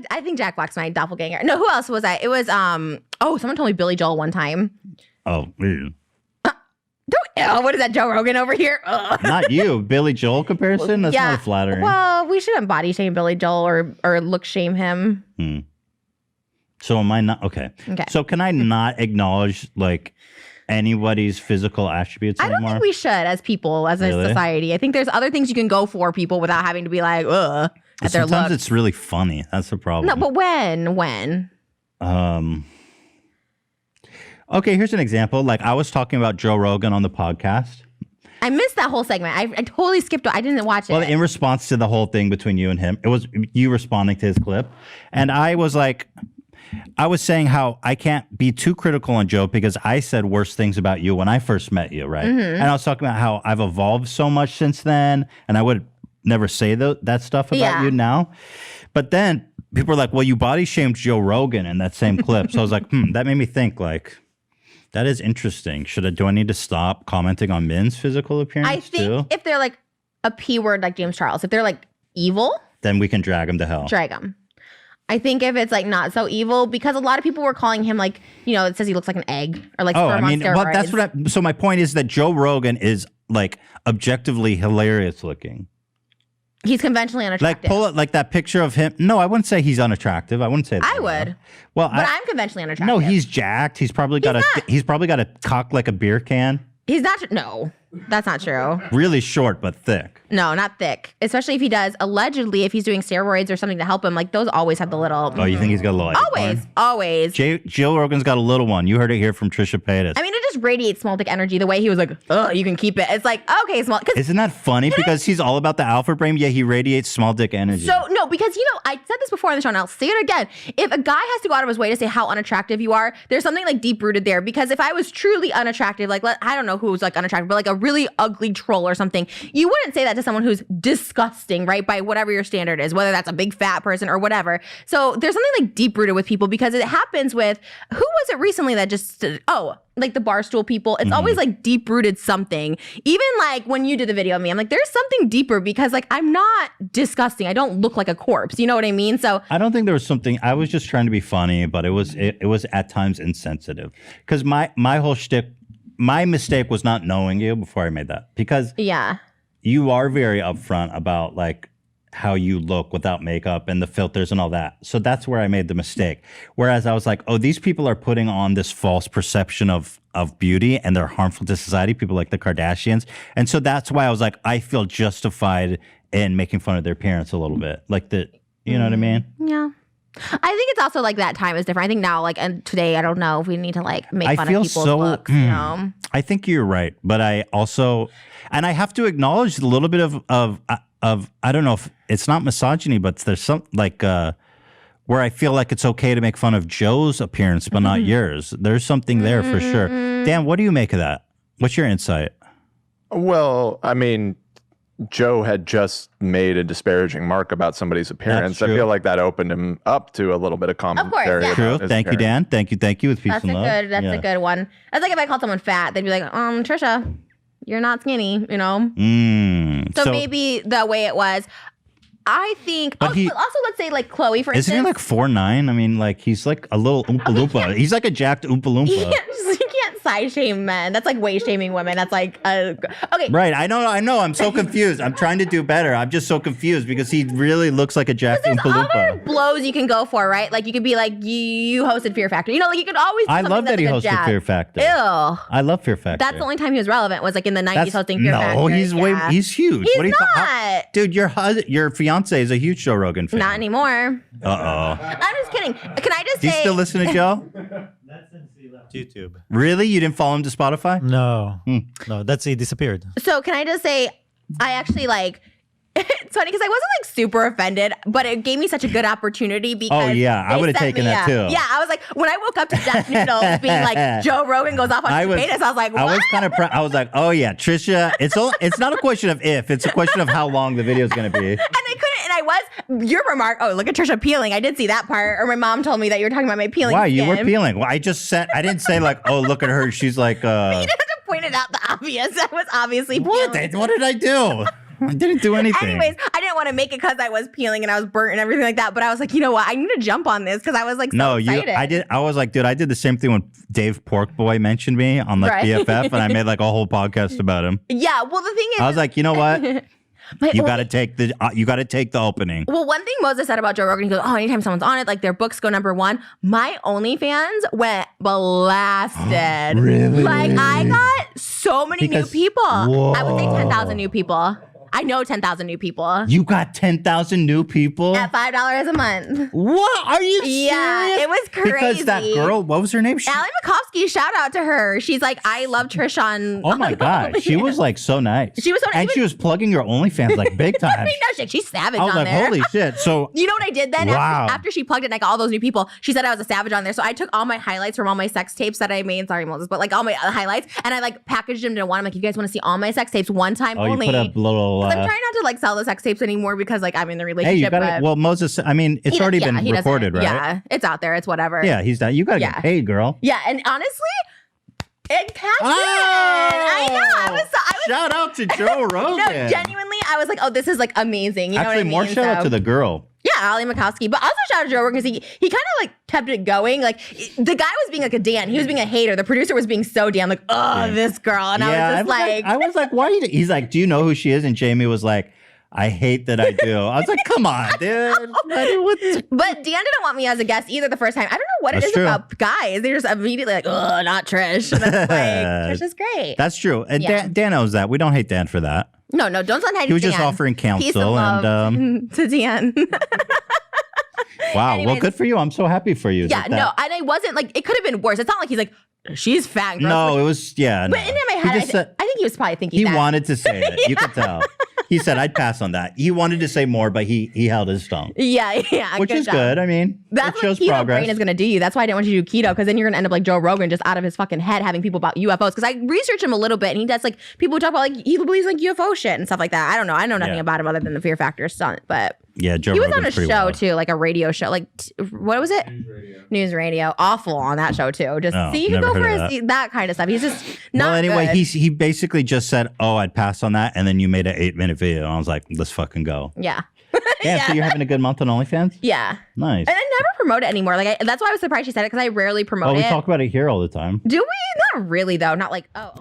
I think Jack Black's my doppelganger. No, who else was I? It was, someone told me Billy Joel one time. Oh, ew. What is that, Joe Rogan over here? Not you. Billy Joel comparison? That's not flattering. Well, we shouldn't body shame Billy Joel or look shame him. So am I not? Okay. So can I not acknowledge like anybody's physical attributes anymore? I don't think we should as people, as a society. I think there's other things you can go for people without having to be like, ugh, at their sometimes looks. it's really funny. That's the problem. No, but when? Okay, here's an example. Like I was talking about Joe Rogan on the podcast. I missed that whole segment. I totally skipped it. I didn't watch it. Well, in response to the whole thing between you and him, it was you responding to his clip. And I was saying how I can't be too critical on Joe because I said worse things about you when I first met you, right? And I was talking about how I've evolved so much since then, and I would never say that stuff about you now. But then people were like, well, you body shamed Joe Rogan in that same clip. So I was like, that made me think like, that is interesting. Do I need to stop commenting on men's physical appearance I think if they're like a P word like James Charles, if they're like evil, then we can drag them to hell. Drag them. I think if it's like not so evil, because a lot of people were calling him like, it says he looks like an egg or like sperm on steroids. Well, that's so my point is that Joe Rogan is like objectively hilarious looking. He's conventionally unattractive. Like pull it like that picture of him. No, I wouldn't say he's unattractive. I wouldn't say that. I would. Well, but I'm conventionally unattractive. No, he's jacked. He's probably got a cock like a beer can. He's not. No, that's not true. Really short but thick. No, not thick. Especially if he does, allegedly, if he's doing steroids or something to help him, like those always have the little. Oh, you think he's got a little? Always. Joe Rogan's got a little one. You heard it here from Trisha Paytas. I mean, it just radiates small dick energy. The way he was like, oh, you can keep it. It's like, okay, small. Isn't that funny? Because he's all about the alpha brain, yet he radiates small dick energy. So, no, because, I said this before on the show, and I'll say it again. If a guy has to go out of his way to say how unattractive you are, there's something like deep rooted there. Because if I was truly unattractive, like, I don't know who was like unattractive, but like a really ugly troll or something, you wouldn't say that to someone who's disgusting, right? By whatever your standard is, whether that's a big fat person or whatever. So there's something like deep rooted with people because it happens with, who was it recently that just, like the Barstool people, it's always like deep rooted something. Even like when you did the video of me, I'm like, there's something deeper because like I'm not disgusting. I don't look like a corpse. You know what I mean? So I don't think there was something, I was just trying to be funny, but it was at times insensitive. Because my whole shtick, my mistake was not knowing you before I made that. Because you are very upfront about like how you look without makeup and the filters and all that. So that's where I made the mistake. Whereas I was like, oh, these people are putting on this false perception of beauty and they're harmful to society, people like the Kardashians. And so that's why I was like, I feel justified in making fun of their parents a little bit. Like you know what I mean? Yeah. I think it's also like that time is different. I think now, like, and today, I don't know if we need to like make fun of people's looks, I think you're right. But I also, and I have to acknowledge a little bit of I don't know if it's not misogyny, but there's some like where I feel like it's okay to make fun of Joe's appearance, but not yours. There's something there for sure. Dan, what do you make of that? What's your insight? Well, I mean, Joe had just made a disparaging mark about somebody's appearance. I feel like that opened him up to a little bit of commentary. Of course, True. Thank you, Dan. Thank you. With peace and love. That's a good one. That's like if I called someone fat, they'd be like, Trisha, you're not skinny, So maybe the way it was, I think. But also, let's say like Chloe, for instance. Isn't he like 4'9"? I mean, like he's like a little Oompa Loompa. He's like a jacked Oompa Loompa. You can't size shame men. That's like weight shaming women. That's like okay. Right. I know. I'm so confused. I'm trying to do better. I'm just so confused because he really looks like a jacked Oompa Loompa. Other blows you can go for, right? Like you could be like you hosted Fear Factor. Like you could always. Do I love that he hosted Fear Factor. Ew. I love Fear Factor. That's the only time he was relevant was like in the 90s hosting Fear Factor. No, he's huge. He's what are you not. Dude, your fiance is a huge Joe Rogan fan. Not anymore. Uh-oh. I'm just kidding. Can I just say? Do you still listen to Joe? That's since he left YouTube. Really? You didn't follow him to Spotify? No. No, he disappeared. So can I just say, I actually like, it's funny because I wasn't like super offended, but it gave me such a good opportunity because I would have taken that too. Yeah, I was like, when I woke up to Jack Noodles being like, Joe Rogan goes off on Paytas, I was like, what? I was kind of I was like, oh yeah, Trisha, it's not a question of if, it's a question of how long the video is going to be. Your remark, oh, look at Trisha peeling. I did see that part. Or my mom told me that you were talking about my peeling Wow, skin. you were peeling. Well, I didn't say like, oh, look at her. She's like, You didn't have to point it out the obvious. That was obviously peeling. What did I do? I didn't do anything. Anyways, I didn't want to make it because I was peeling and I was burnt and everything like that. But I was like, you know what? I need to jump on this because I was like, so excited. I did. I was like, dude, I did the same thing when Dave Porkboy mentioned me on like BFF, and I made like a whole podcast about him. Yeah. Well, the thing is, I was like, you know what? You got to take the opening. Well, one thing Moses said about Joe Rogan, he goes, oh, anytime someone's on it, like their books go #1. My OnlyFans went blasted. Really? Like I got so many new people. Whoa. I would say 10,000 new people. I know 10,000 new people. You got 10,000 new people? At $5 a month. What? Are you serious? Yeah, it was crazy. Because that girl, what was her name? Allie Makovsky, shout out to her. She's like, I love Trisha on... Oh my God. She was like so nice. She was so nice. And she was plugging your OnlyFans like big time. I mean, no shit. She's savage I was on like, there. holy shit. So... You know what I did then? Wow. After she plugged it and I got all those new people, she said I was a savage on there. So I took all my highlights from all my sex tapes that I made. Sorry, Moses. But like all my highlights. And I like packaged them into one. I'm like, you guys want to see all my sex tapes one time only? You put a little... I'm trying not to like sell the sex tapes anymore because like I'm in the relationship. Hey, you gotta, well, Moses, I mean, it's already been recorded, right? Yeah, it's out there. It's whatever. Yeah, he's done. You gotta get paid, girl. Yeah, and honestly, it cashed in. I know. I was shout out to Joe Rogan. No, genuinely, I was like, oh, this is like amazing. You know what I mean? More shout out to the girl. Yeah, Allie Makovsky. But also shout out to Joe Rogan because he kind of like kept it going. Like the guy was being like a Dan. He was being a hater. The producer was being so Dan, like, oh, this girl. And I was like, why are you? He's like, do you know who she is? And Jamie was like, I hate that I do. I was like, come on, dude. But Dan didn't want me as a guest either the first time. I don't know what it is about guys. They're just immediately like, oh, not Trish. And I'm like, Trish is great. That's true. And Dan knows that. We don't hate Dan for that. No, don't send hate. He was just offering counsel and to Dan. Wow. Anyways, well, good for you. I'm so happy for you. Yeah, no, and I wasn't like, it could have been worse. It's not like he's like, she's fat. No, it was, yeah. But in my head, I think he was probably thinking he wanted to say it. You could tell. He said, I'd pass on that. He wanted to say more, but he held his tongue. Yeah. Which is good. I mean, that's it shows what keto progress. brain is going to do you. That's why I didn't want you to do keto, because then you're going to end up like Joe Rogan, just out of his fucking head, having people about UFOs. Because I researched him a little bit, and he does like, people talk about like, he believes like UFO shit and stuff like that. I don't know. I know nothing about him other than the Fear Factor stunt, but yeah, Joe he was Rogan's on a show too, like a radio show. Like, what was it? News Radio. Awful on that show too. Just see, you can go for that kind of stuff. He's just not well, anyway, good. he basically just said, oh, I'd pass on that. And then you made an 8-minute video. And I was like, let's fucking go. Yeah. Yeah, so you're having a good month on OnlyFans? Yeah. Nice. And I never promote it anymore. Like that's why I was surprised she said it, because I rarely promote it. Oh, we talk about it here all the time. Do we? Not really though. Not like, oh.